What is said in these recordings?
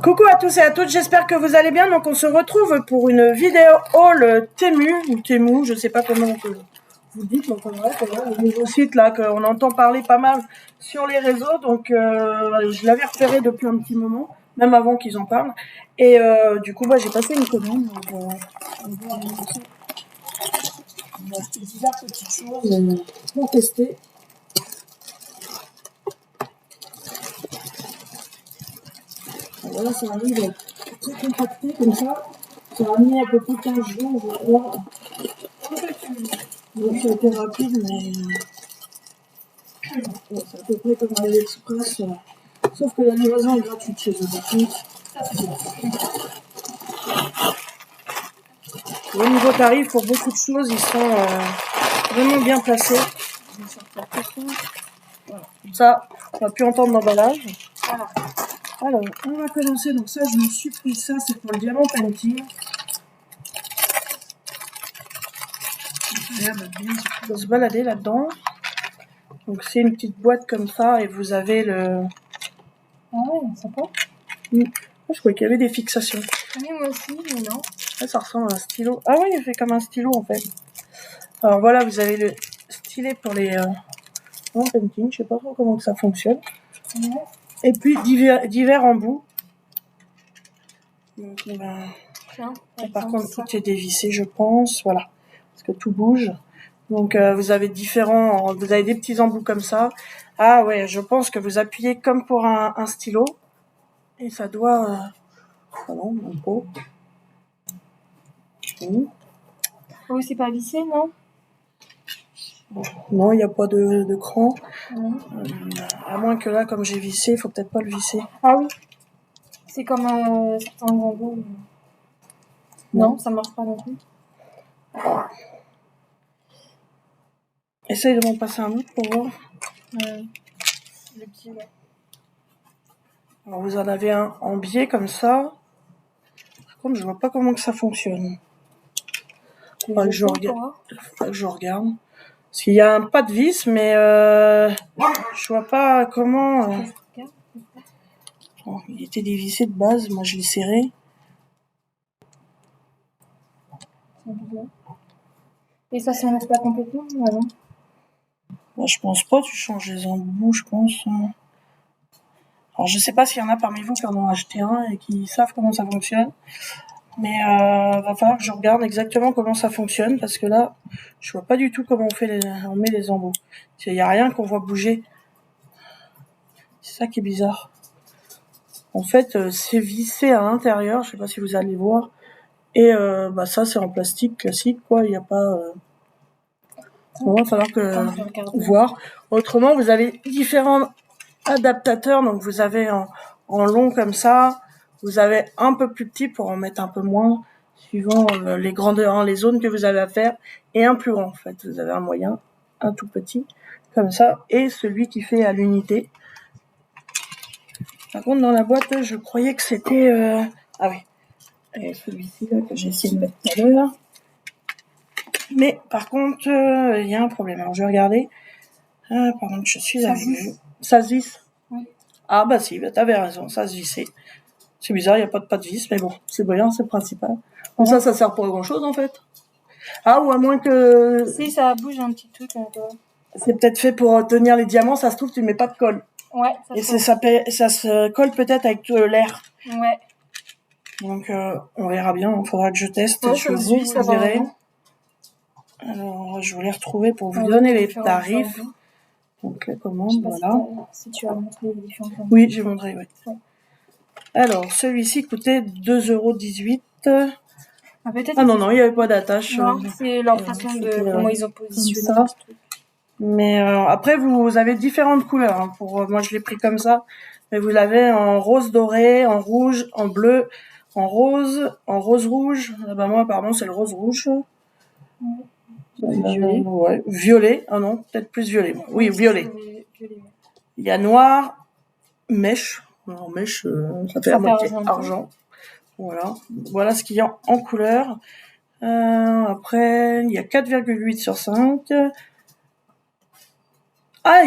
Coucou à tous et à toutes, j'espère que vous allez bien. Donc on se retrouve pour une vidéo haul Temu, ou Temu, je sais pas comment vous dites, donc bref, voilà, le nouveau site là qu'on entend parler pas mal sur les réseaux. Donc je l'avais repéré depuis un petit moment, même avant qu'ils en parlent. Et du coup, j'ai passé une commande. Donc, on va acheter diverses petites choses pour tester. Voilà, ça arrive très compacté comme ça. Ça a mis à peu près 15 jours. Voilà. Donc ça a été rapide, mais c'est à peu près comme AliExpress. Sauf que la livraison est gratuite chez eux. Au niveau tarif, pour beaucoup de choses, ils sont vraiment bien placés. Je vais sortir tout ça. Voilà. Comme ça, on va plus entendre l'emballage. Voilà. Alors, on va commencer. Donc ça, je me suis pris ça, c'est pour le diamant painting. Regarde, on va se balader là-dedans. Donc c'est une petite boîte comme ça et vous avez le... Ah ouais, sympa. Je croyais qu'il y avait des fixations. Oui, moi aussi, mais non. Là, ça ressemble à un stylo. Ah oui, il fait comme un stylo en fait. Alors voilà, vous avez le stylet pour les painting. Je sais pas trop comment que ça fonctionne. Ouais. Et puis divers embouts. Donc, Tiens, par contre, tout est dévissé, je pense. Voilà, parce que tout bouge. Donc vous avez des petits embouts comme ça. Ah ouais, je pense que vous appuyez comme pour un stylo. Et ça doit... Ah non, un pot. Oui, c'est pas vissé, non? Non, il n'y a pas de cran. Non. À moins que là, comme j'ai vissé, il faut peut-être pas le visser. Ah oui. C'est comme certains embouts. Non, ça marche pas non plus. Essaye de m'en passer un autre pour voir. Le petit, ouais. Alors, vous en avez un en biais comme ça. Par contre, je vois pas comment que ça fonctionne. Faudra que je regarde. Parce qu'il y a un pas de vis, mais je vois pas comment... Bon, il était dévissé de base, moi je l'ai serré. Et ça s'enlève pas complètement, non? Bah, je pense pas, tu changes les embouts, je pense. Alors je sais pas s'il y en a parmi vous qui en ont acheté un et qui savent comment ça fonctionne. Mais va falloir que je regarde exactement comment ça fonctionne, parce que là, je vois pas du tout comment on met les embouts. Il y a rien qu'on voit bouger. C'est ça qui est bizarre. En fait, c'est vissé à l'intérieur, je sais pas si vous allez voir. Et ça, c'est en plastique classique, quoi. Il n'y a pas... Bon, il va falloir voir. Autrement, vous avez différents adaptateurs. Donc, vous avez en long comme ça. Vous avez un peu plus petit pour en mettre un peu moins, suivant les grandeurs, les zones que vous avez à faire. Et un plus grand, en fait. Vous avez un moyen, un tout petit, comme ça. Et celui qui fait à l'unité. Par contre, dans la boîte, je croyais que c'était... Ah oui. Et celui-ci, là, que j'ai essayé de mettre tout à l'heure. Mais, par contre, il y a un problème. Alors, je vais regarder. Par contre, je suis avec vous. Ça se visse? Oui. Ah, bah si, t'avais raison, ça se vissait. C'est bizarre, il n'y a pas de vis, mais bon, c'est brillant, c'est le principal. Bon, ça sert pas à grand chose, en fait. Ah, ou à moins que... Si, ça bouge un petit truc encore. C'est peut-être fait pour tenir les diamants, ça se trouve, tu mets pas de colle. Ouais, et ça se colle peut-être avec l'air. Ouais. Donc, on verra bien, il faudra que je teste. Ouais, je vous verrai. Alors, je vais les retrouver pour vous donner les tarifs. Donc, la commande, voilà. Si tu as montré les différents. Oui, j'ai montré, oui. Ouais. Alors, celui-ci coûtait 2,18 €. Ah non, il n'y avait pas d'attache. Non, c'est leur façon de... comment ils ont positionné ça. Mais après, vous avez différentes couleurs. Hein. Moi, je l'ai pris comme ça. Mais vous l'avez en rose doré, en rouge, en bleu, en rose rouge. Ah bah, moi, apparemment, c'est le rose rouge. Violet. Ouais. Violet. Ah non, peut-être plus violet. Oui, violet. Il y a noir, mèche. Alors, mèche, ça fait à moitié argent. Voilà ce qu'il y a en couleur. Après, il y a 4,8 sur 5. Ah,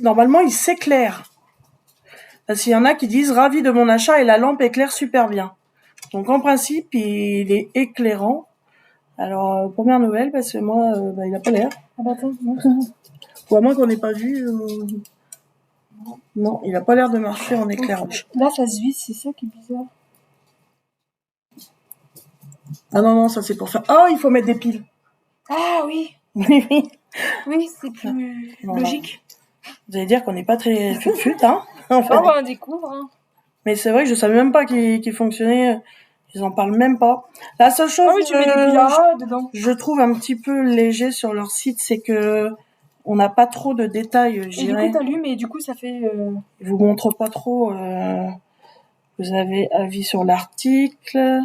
normalement, il s'éclaire. Parce qu'il y en a qui disent « Ravi de mon achat et la lampe éclaire super bien ». Donc en principe, il est éclairant. Alors, première nouvelle, parce que moi, il a pas l'air. Ah bah attends, non. Ou à moins qu'on n'ait pas vu... Non, il a pas l'air de marcher en éclairage. Là, ça se vide, c'est ça qui est bizarre. Ah non, ça c'est pour faire... Oh, il faut mettre des piles. Ah oui. Oui, oui. Oui, c'est plus logique. Vous allez dire qu'on n'est pas très fut-fut, hein. Enfin, on découvre. Hein. mais c'est vrai que je savais même pas qu'il fonctionnait. Ils en parlent même pas. La seule chose Ah oui, tu mets des piles dedans. je trouve un petit peu léger sur leur site, c'est que on n'a pas trop de détails, je dirais. Et du coup, t'allumes et du coup, ça fait... Ils vous montrent pas trop. Vous avez avis sur l'article.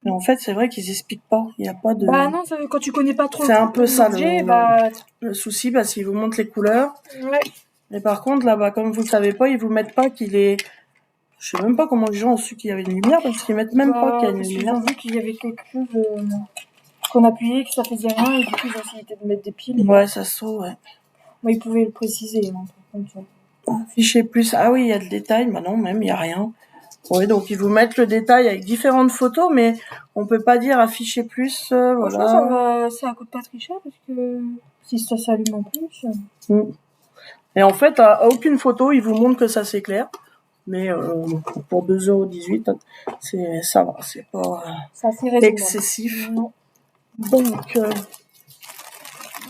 Mais en fait, c'est vrai qu'ils expliquent pas. Il y a pas de... Bah non, quand tu connais pas trop c'est un peu ça le le souci, parce qu'ils vous montrent les couleurs. Ouais. Mais par contre, là-bas, comme vous le savez pas, ils vous mettent pas qu'il est... Je sais même pas comment les gens ont su qu'il y avait une lumière, parce qu'ils mettent même pas qu'il y a une lumière. Ils ont vu qu'il y avait quelque chose qu'on appuyait, que ça faisait rien, et du coup, ils ont essayé de mettre des piles. Ouais, ça se trouve, ouais. Moi, ils pouvaient le préciser, hein, par contre. Afficher plus. Ah oui, il y a le détail. Bah non, même, il y a rien. Oui, donc ils vous mettent le détail avec différentes photos, mais on peut pas dire afficher plus, voilà. Ça coûte pas très cher, parce que si ça s'allume en plus... Et en fait, à aucune photo, ils vous montrent que ça s'éclaire. Mais pour 2,18 €, ça va, c'est pas excessif. Non. Donc,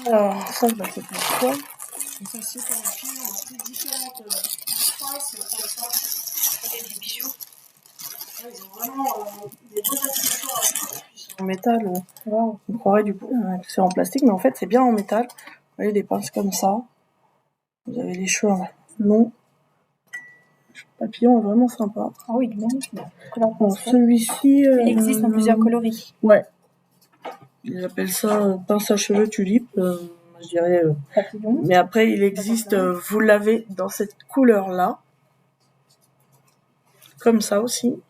alors, ça, c'est pour ça. Et ça, c'est pour la fille, on a pris différentes faces pour ça. Des bijoux. Là, ils ont vraiment des beaux accessoires en métal. Wow. On croirait du coup que c'est en plastique, mais en fait, c'est bien en métal. Vous voyez, des pinces comme ça. Vous avez les cheveux longs. Le papillon est vraiment sympa. Ah oui, il est magnifique. Bon, celui-ci... Il existe en plusieurs coloris. Ouais. Ils appellent ça pince à cheveux tulipe, je dirais. Papillon. Mais après, il existe, vous l'avez dans cette couleur-là. Comme ça aussi.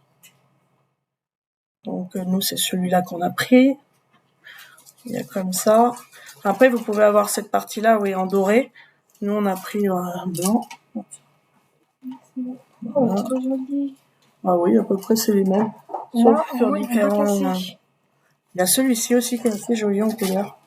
Donc, nous, c'est celui-là qu'on a pris. Il y a comme ça. Après, vous pouvez avoir cette partie-là, oui, en doré. Nous, on a pris blanc. Oh, c'est trop joli. Ah oui, à peu près, c'est les mêmes. Sauf sur différents... Il y a celui-ci aussi qui est assez joli en couleur.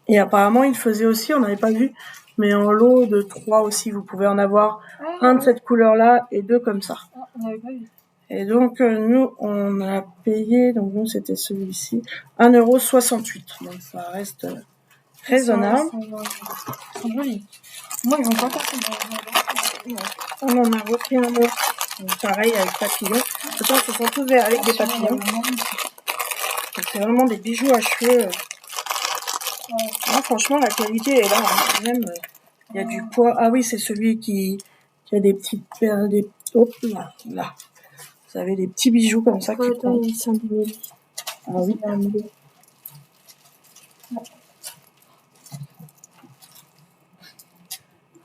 Et apparemment, il faisait aussi, on n'avait pas vu, mais en lot de 3 aussi. Vous pouvez en avoir un de cette couleur-là et 2 comme ça. Ah, on n'avait pas vu. Et donc, nous, on a payé, donc nous, c'était celui-ci, 1,68 €. Donc, ça reste raisonnable. Ils sont jolis. Moi, ils vont pas passer. On en a repris un autre. Donc, pareil, avec papillons. Je pense qu'ils sont tous avec des papillons. C'est vraiment des bijoux à cheveux. Ah, franchement, la qualité est là. Hein. Même, il y a du poids. Ah oui, c'est celui qui a des petites perles. Hop, là. Vous avez des petits bijoux comme ça qui pendent. Ah oui.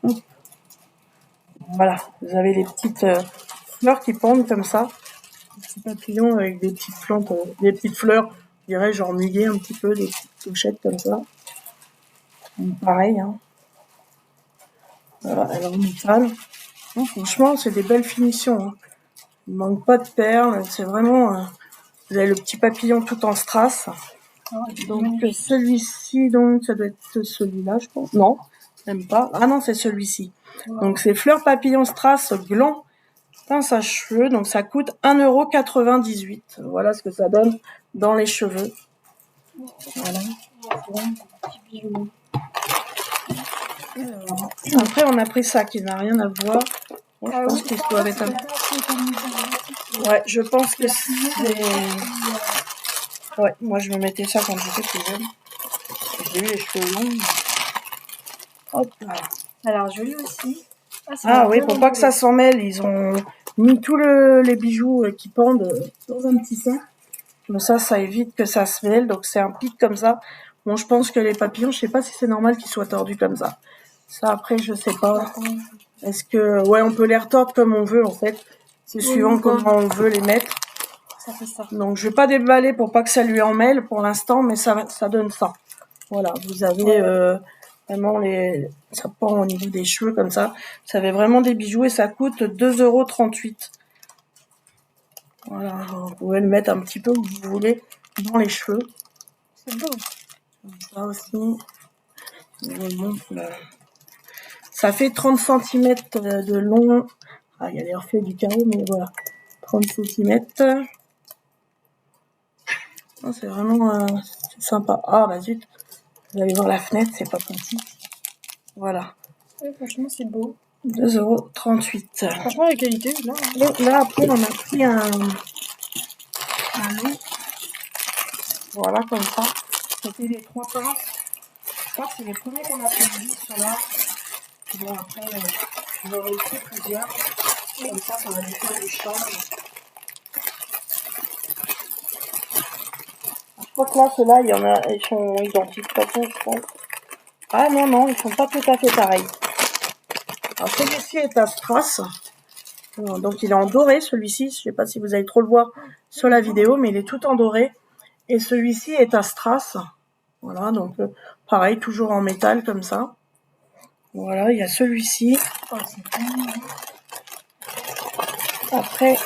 Hop. Voilà, vous avez les petites fleurs qui pendent comme ça. Des petits papillons avec des petites plantes, des petites fleurs, je dirais genre muguet un petit peu, des petites touchettes comme ça. Donc, pareil, hein. Voilà, alors métal. Bon, franchement, c'est des belles finitions. Hein. Il manque pas de perles, c'est vraiment... vous avez le petit papillon tout en strass. Donc celui-ci, donc ça doit être celui-là, je pense. Non, même pas. Ah non, c'est celui-ci. Donc c'est fleurs papillon strass gland pince à cheveux. Donc ça coûte 1,98 €. Voilà ce que ça donne dans les cheveux. Voilà. Alors, après on a pris ça qui n'a rien à voir. Moi, je pense qu'il doit être un... Ouais, je pense que c'est... Ouais, moi je me mettais ça quand j'étais plus jeune. J'ai eu les cheveux longs. Hop là. Alors joli aussi. Ah oui, pour pas que ça s'en mêle, ils ont mis tous les bijoux qui pendent dans un petit sac. Comme ça évite que ça se mêle. Donc c'est un pic comme ça. Bon, je pense que les papillons, je sais pas si c'est normal qu'ils soient tordus comme ça. Ça après, je sais pas. Est-ce que... Ouais, on peut les retordre comme on veut en fait. C'est suivant comment on veut les mettre. Ça fait ça. Donc je vais pas déballer pour pas que ça lui en mêle pour l'instant, mais ça donne ça. Voilà, vous avez Vraiment, ça pend au niveau des cheveux comme ça. Ça fait vraiment des bijoux et ça coûte 2,38 €. Voilà, vous pouvez le mettre un petit peu où vous voulez dans les cheveux. C'est beau. Ça aussi, je vous le montre. Ça fait 30 cm de long. Ah, il y a les reflets du carreau, mais voilà. 30 cm. C'est vraiment sympa. Ah, bah zut. Vous allez voir la fenêtre, c'est pas pratique. Voilà. Ouais, franchement, c'est beau. 2,38 €. Franchement, la qualité, là. Et là, après, on a pris un lot. Voilà, comme ça. C'était les 3 pinces. Je crois que c'est les premiers qu'on a pris, ceux-là. Bon, après, j'aurais aussi plusieurs. Comme ça va nous faire du change. Je crois que là, ceux-là, il y en a, ils sont identiques, de toute façon, je pense. Ah non, ils sont pas tout à fait pareils. Alors, celui-ci est à strass. Donc, il est en doré, celui-ci. Je sais pas si vous allez trop le voir sur la vidéo, mais il est tout en doré. Et celui-ci est à strass. Voilà, donc, pareil, toujours en métal, comme ça. Voilà, il y a celui-ci. Après,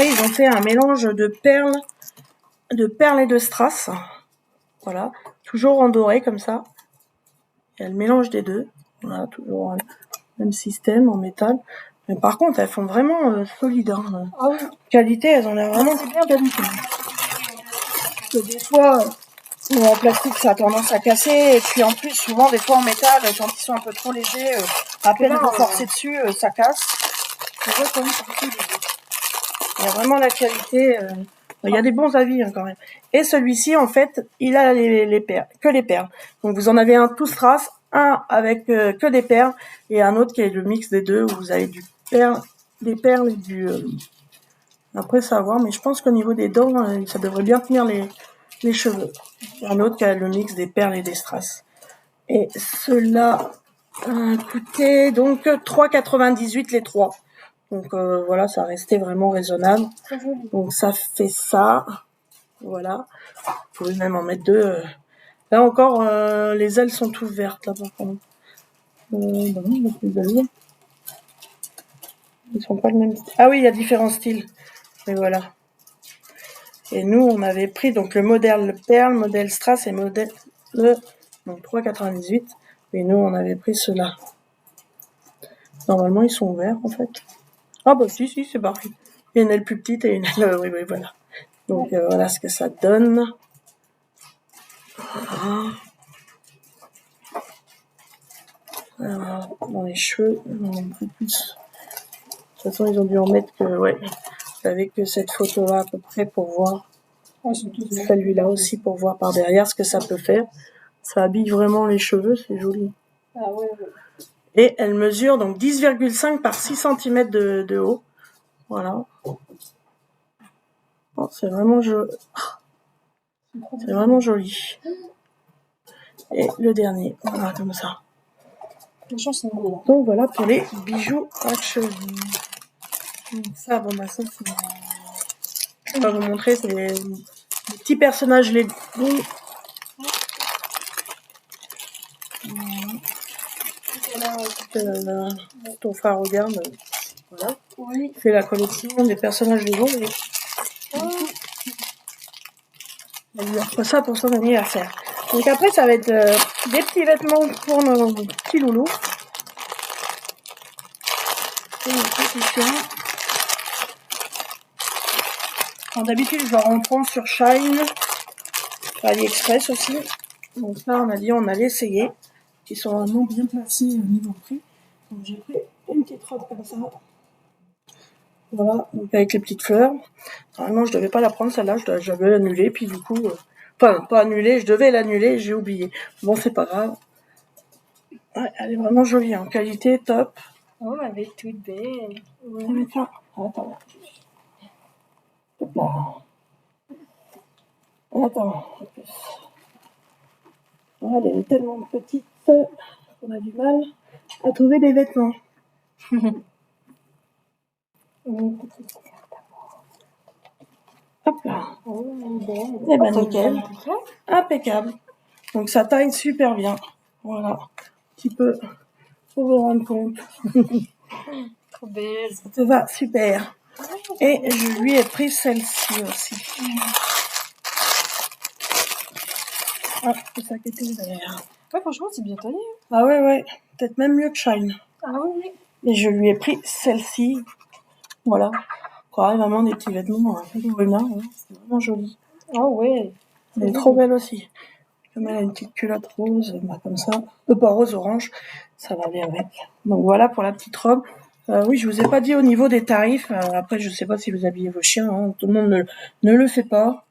ils ont fait un mélange de perles et de strass. Voilà, toujours en doré comme ça. Il y a le mélange des deux. Voilà, toujours le même système en métal. Mais par contre, elles font vraiment solides. Hein. Ah oui. Qualité, elles ont l'air vraiment bien qualité. Parce que des fois, en plastique, ça a tendance à casser. Et puis en plus, souvent, des fois en métal, quand ils sont un peu trop légers, à peine renforcés dessus, ça casse. Il y a vraiment la qualité. Il y a des bons avis hein, quand même. Et celui-ci, en fait, il a les perles, que les perles. Donc vous en avez un tout strass, un avec que des perles, et un autre qui est le mix des deux, où vous avez des perles et du... Après, ça va voir, mais je pense qu'au niveau des dents, ça devrait bien tenir les cheveux. Et un autre qui a le mix des perles et des strass. Et ceux-là coûtaient donc 3,98 € les 3. Donc voilà, ça restait vraiment raisonnable. Donc ça fait ça. Voilà. Vous pouvez même en mettre deux. Là encore, les ailes sont toutes vertes, là par contre. Non, les ailes. Ils sont pas le même style. Ah oui, il y a différents styles. Et voilà. Et nous, on avait pris donc le modèle perle, modèle strass et modèle donc 3,98. Et nous, on avait pris ceux-là. Normalement, ils sont verts en fait. Ah bah si, c'est pareil. Il y a une aile plus petite et une aile... oui, voilà. Donc voilà ce que ça donne. Voilà. Dans les cheveux, on en a plus. De toute façon, ils ont dû en mettre que... Ouais. J'avais que cette photo-là à peu près pour voir. Celui-là aussi pour voir par derrière ce que ça peut faire. Ça habille vraiment les cheveux, c'est joli. Ah ouais. Et elle mesure donc 10,5 par 6 cm de haut. Voilà. Bon, c'est vraiment joli. C'est vraiment joli. Et le dernier, voilà, comme ça. Donc voilà pour les bijoux à cheveux. Ça, bon bah ça c'est... Je vais vous montrer, c'est les petits personnages Lego. Ton frère regarde, voilà. Oui. Il fait la collection des personnages Lego. Et... Elle lui offre ça pour son anniversaire. Donc après, ça va être des petits vêtements pour nos petits loulous. D'habitude, je leur en prends sur Shine, sur AliExpress aussi. Donc là, on a dit on allait essayer. Ils sont vraiment bien placés au niveau prix. Donc j'ai pris une petite robe comme ça. Voilà, donc avec les petites fleurs. Normalement, je devais pas la prendre celle-là, j'avais annulé, puis du coup... Enfin, pas annulé, je devais l'annuler, j'ai oublié. Bon, c'est pas grave. Ouais, elle est vraiment jolie, en qualité, top. Oh, elle est toute belle. Ouais, mais tiens, attends. Hop là. Attends. Elle est tellement petite qu'on a du mal à trouver des vêtements. Et ben nickel. Impeccable. Donc ça taille super bien. Voilà. Un petit peu pour vous rendre compte. Trop belle. Ça te va super. Et je lui ai pris celle-ci aussi. Ah, c'est ça qui était vert. Ouais, franchement, c'est bien taillé. Ah ouais. Peut-être même mieux que Shine. Ah oui. Et je lui ai pris celle-ci. Voilà. Quoi, vraiment des petits vêtements un peu brunards. Hein. C'est vraiment joli. Ah ouais. Elle est trop belle aussi. Comme elle a une petite culotte rose, bah comme ça. Pas rose, orange. Ça va aller avec. Donc voilà pour la petite robe. Oui, je vous ai pas dit au niveau des tarifs. Après, je sais pas si vous habillez vos chiens. Hein. Tout le monde ne le fait pas.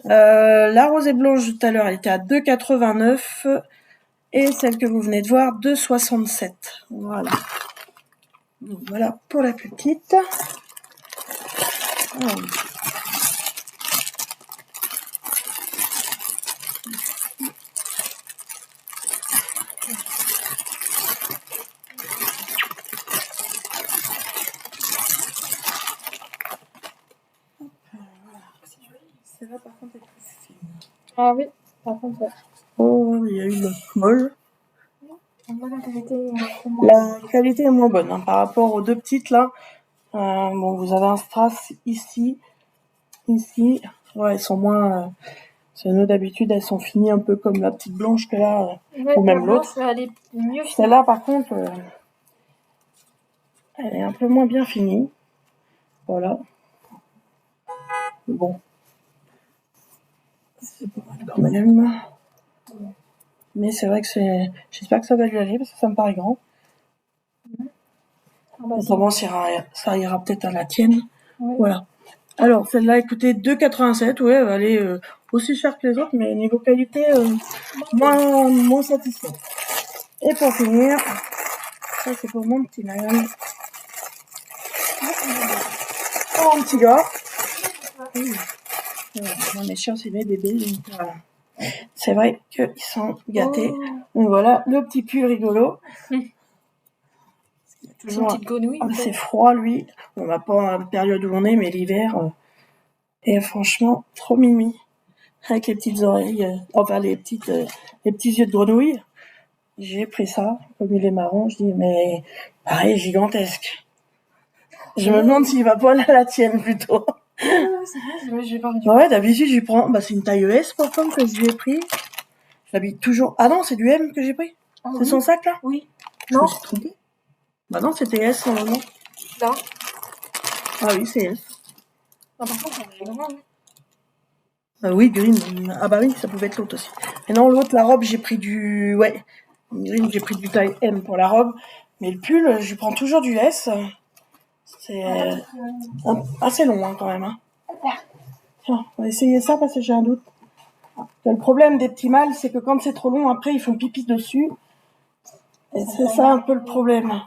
La rose et blanche tout à l'heure, elle était à 2,89. Et celle que vous venez de voir, 2,67. Voilà. Donc voilà pour la petite. Alors. Celle-là, par contre, est plus fine. Ah oui, par contre, ouais. Oh, il y a eu le molle. La qualité est moins bonne hein, par rapport aux deux petites là. Bon, vous avez un strass ici. Ouais, elles sont moins. Nous d'habitude, elles sont finies un peu comme la petite blanche que là, ou même l'autre. Elle est mieux finie. Celle-là, par contre, elle est un peu moins bien finie. Voilà. Bon. C'est pas mal quand même. Mais c'est vrai que c'est. J'espère que ça va lui aller parce que ça me paraît grand. Autrement, ça ira peut-être à la tienne. Ouais. Voilà. Alors, celle-là, écoutez, 2,87. Ouais, elle va aller aussi cher que les autres, mais niveau qualité, moins satisfait. Et pour finir, ça c'est pour mon petit Nayan. Oh, mon petit gars. Mes chiens, c'est mes bébés. Donc, voilà. C'est vrai qu'ils sont gâtés. Donc voilà, le petit pull rigolo. C'est une petite grenouille. C'est froid, lui. On va pas à la période où on est, mais l'hiver. Et franchement, trop mimi. Avec les petites oreilles, enfin les petits yeux de grenouille. J'ai pris ça, comme il est marron, je dis, mais pareil, gigantesque. Je me demande s'il va pas aller à la tienne, plutôt. Ouais, d'habitude, je prends, c'est une taille ES, pourtant, que je lui ai pris. Je l'habille toujours. Ah non, c'est du M que j'ai pris. C'est son sac, là? Oui. Je me suis trompée. Bah non, c'était S, normalement. Non. Ah oui, c'est S. Ah, par contre, on est grand, oui, green. Ah bah oui, ça pouvait être l'autre aussi. Et non, l'autre, la robe, j'ai pris du... Ouais, green, j'ai pris du taille M pour la robe. Mais le pull, je prends toujours du S. C'est assez long, hein, quand même. Hein. Tiens, on va essayer ça parce que j'ai un doute. Le problème des petits mâles, c'est que quand c'est trop long, après, ils font pipi dessus. Et c'est ça un peu le problème.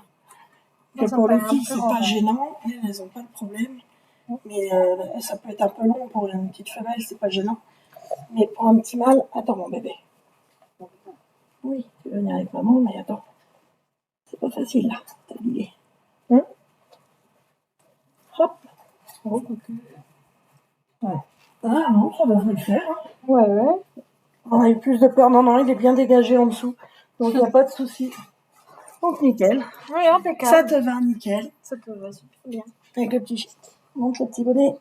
Que pour les filles, c'est pas gênant. Elles n'ont pas de problème. Mais ça peut être un peu long pour une petite femelle, c'est pas gênant. Mais pour un petit mâle, attends mon bébé. Oui, tu veux venir avec maman, mais attends. C'est pas facile là, t'habiller. Hop. Oh, ouais. Ah non, ça devrait le faire. Hein. Ouais. On a eu plus de peur. Non, il est bien dégagé en dessous. Donc il n'y a pas de souci. Donc nickel. Oui, impeccable. Ça te va nickel. Ça te va super bien. Avec le petit montre le petit bonnet.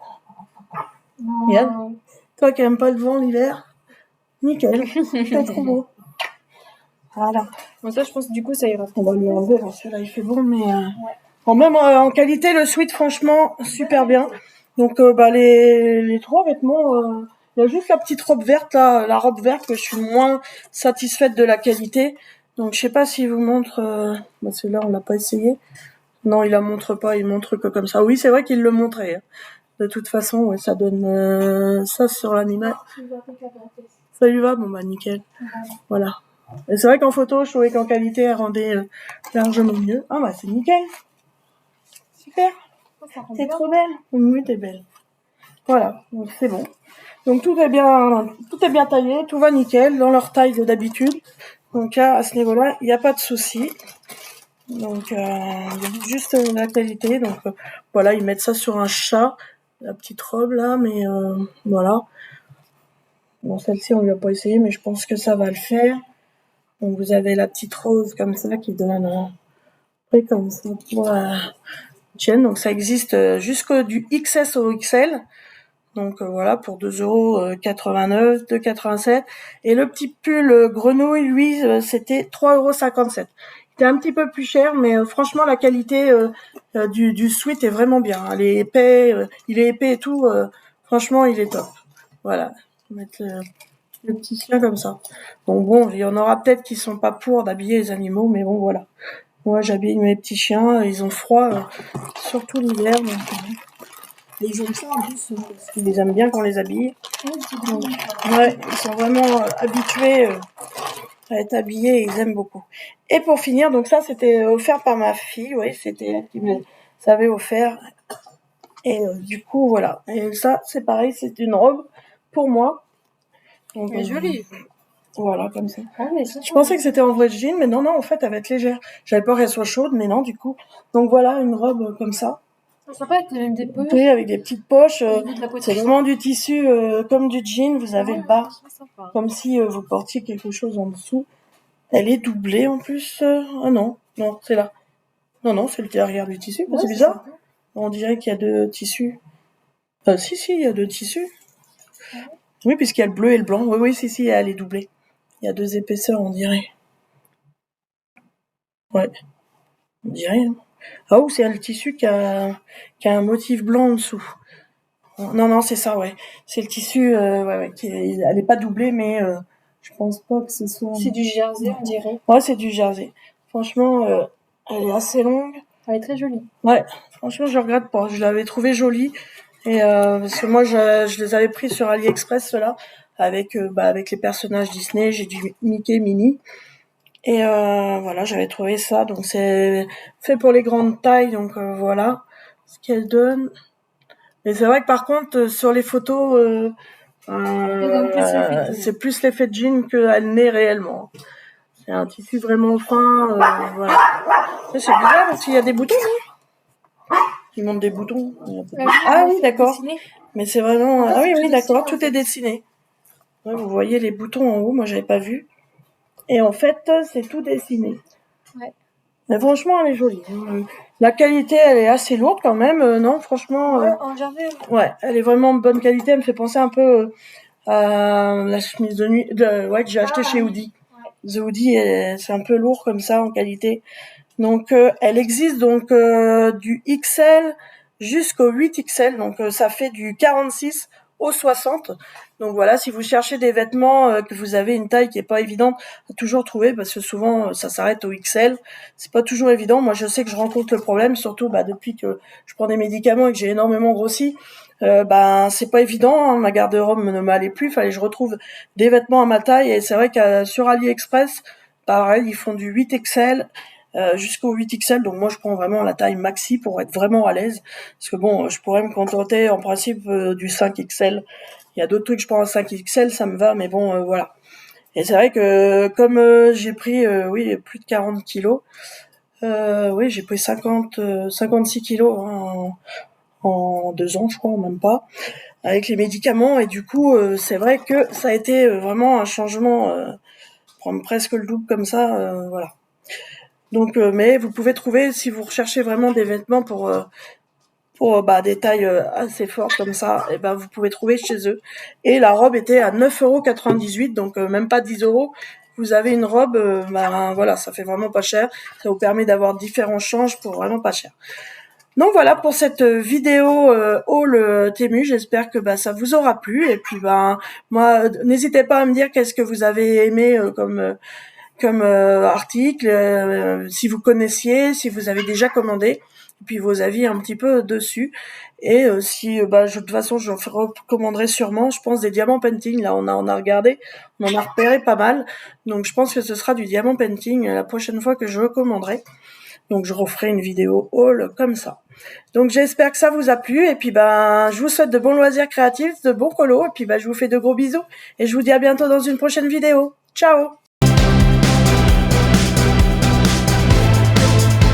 Regarde. Toi qui n'aimes pas le vent l'hiver, nickel. C'est trop beau. Voilà. Bon, ça, je pense du coup, ça ira. On va lui enlever parce que là il fait bon, mais quand même en qualité, le sweat, franchement, super bien. Donc les trois vêtements, il y a juste la petite robe verte, là, la robe verte que je suis moins satisfaite de la qualité. Donc je sais pas s'il vous montre. Celui-là, on l'a pas essayé. Non, il la montre pas, il montre que comme ça. Oui, c'est vrai qu'il le montrait. Hein. De toute façon, ouais, ça donne ça sur l'animal. Ça lui va, bon bah nickel. Voilà. Et c'est vrai qu'en photo, je trouvais qu'en qualité, elle rendait largement mieux. Ah bah c'est nickel. Super. T'es trop belle. Oui, t'es belle. Voilà, donc c'est bon. Donc tout est bien taillé, tout va nickel, dans leur taille d'habitude. Donc à ce niveau-là, il n'y a pas de souci. Donc il y a juste la qualité. Donc voilà, ils mettent ça sur un chat, la petite robe là, mais voilà. Bon, celle-ci, on lui a pas essayé, mais je pense que ça va le faire. Donc, vous avez la petite rose comme ça qui donne un prix comme ça pour la chaîne. Donc, ça existe jusqu'au du XS au XL. Donc, voilà, pour 2,89 €, 2,87 €. Et le petit pull grenouille, lui, c'était 3,57 €. Il était un petit peu plus cher, mais franchement, la qualité du sweat est vraiment bien. Il est épais et tout. Franchement, il est top. Voilà. On va mettre le petit chien comme ça. Donc bon, il y en aura peut-être qui sont pas pour d'habiller les animaux, mais bon, voilà. Moi, j'habille mes petits chiens. Ils ont froid, surtout l'hiver. Donc, et ils aiment ça en plus, parce qu'ils les aiment bien quand on les habille. Donc, ouais, ils sont vraiment habitués à être habillés et ils aiment beaucoup. Et pour finir, donc ça, c'était offert par ma fille. Oui, c'était elle qui me l'avait offert. Et du coup, voilà. Et ça, c'est pareil, c'est une robe pour moi. Donc, Elle est jolie. Voilà, comme ça. Ah, mais ça, Je pensais que c'était en vrai jean, mais non, en fait, elle va être légère. J'avais peur qu'elle soit chaude, mais non, du coup. Donc voilà, une robe comme ça. c'est sympa avec même des poches. Oui, avec des petites poches. Au niveau de la poitrine. C'est vraiment du tissu comme du jean. Vous avez le bas, c'est sympa. comme si vous portiez quelque chose en dessous. Elle est doublée en plus. Ah non, c'est là. Non, c'est le derrière du tissu. Ouais, c'est bizarre. On dirait qu'il y a deux tissus. Si, il y a deux tissus. Oui, puisqu'il y a le bleu et le blanc. Oui, si, elle est doublée. Il y a deux épaisseurs, on dirait. Ouais, on dirait. Hein. Ah, ou c'est le tissu qui a un motif blanc en dessous. Non, c'est ça, ouais. C'est le tissu, elle est pas doublée, mais je pense pas que ce soit... C'est du jersey, on dirait. Ouais, c'est du jersey. Franchement, elle est assez longue. Elle est très jolie. Ouais, franchement, je regrette pas. Je l'avais trouvée jolie. Et parce que moi, je les avais pris sur AliExpress, ceux-là, avec les personnages Disney. J'ai du Mickey, Minnie. Et voilà, j'avais trouvé ça. Donc, c'est fait pour les grandes tailles. Donc, voilà ce qu'elle donne. Mais c'est vrai que par contre, sur les photos, c'est plus l'effet de jean qu'elle n'est réellement. C'est un tissu vraiment fin. Voilà. C'est bizarre parce qu'il y a des boutons, non? Il montre des boutons. Ah oui, d'accord. Mais c'est vraiment... Ah oui, d'accord, tout est dessiné. Ouais, vous voyez les boutons en haut, moi j'avais pas vu. Et en fait, c'est tout dessiné. Ouais. Mais franchement, elle est jolie. La qualité, elle est assez lourde quand même. Non, franchement... en jersey. Ouais, elle est vraiment de bonne qualité. Elle me fait penser un peu à la chemise de nuit que j'ai acheté chez Hoodie. Ouais. The Hoodie, c'est un peu lourd comme ça en qualité. Donc, elle existe donc du XL jusqu'au 8XL. Donc, ça fait du 46 au 60. Donc voilà, si vous cherchez des vêtements que vous avez une taille qui est pas évidente à toujours trouver, parce que souvent ça s'arrête au XL, c'est pas toujours évident. Moi, je sais que je rencontre le problème, surtout depuis que je prends des médicaments et que j'ai énormément grossi. C'est pas évident. Hein, ma garde-robe ne m'allait plus. Fallait que je retrouve des vêtements à ma taille. Et c'est vrai que sur AliExpress, pareil, ils font du 8XL. Jusqu'au 8XL, donc moi je prends vraiment la taille maxi pour être vraiment à l'aise, parce que bon, je pourrais me contenter en principe du 5XL. Il y a d'autres trucs que je prends en 5XL, ça me va, mais bon, voilà. Et c'est vrai que comme j'ai pris plus de 40 kilos, j'ai pris 56 kilos en 2 ans, je crois, même pas, avec les médicaments, et du coup c'est vrai que ça a été vraiment un changement, prendre presque le double comme ça, voilà. Donc, mais vous pouvez trouver, si vous recherchez vraiment des vêtements pour des tailles assez fortes comme ça, et vous pouvez trouver chez eux. Et la robe était à 9,98 €, donc même pas 10 €. Vous avez une robe, voilà, ça fait vraiment pas cher. Ça vous permet d'avoir différents changes pour vraiment pas cher. Donc voilà pour cette vidéo haul Temu. J'espère que ça vous aura plu. Et puis moi, n'hésitez pas à me dire qu'est-ce que vous avez aimé comme article, si vous connaissiez, si vous avez déjà commandé, et puis vos avis un petit peu dessus. Et si, de toute façon, je recommanderai sûrement, je pense, des diamants painting. Là, on a regardé, on en a repéré pas mal. Donc, je pense que ce sera du diamant painting la prochaine fois que je recommanderai. Donc, je referai une vidéo haul comme ça. Donc, j'espère que ça vous a plu. Et puis, je vous souhaite de bons loisirs créatifs, de bons colos. Et puis, je vous fais de gros bisous. Et je vous dis à bientôt dans une prochaine vidéo. Ciao!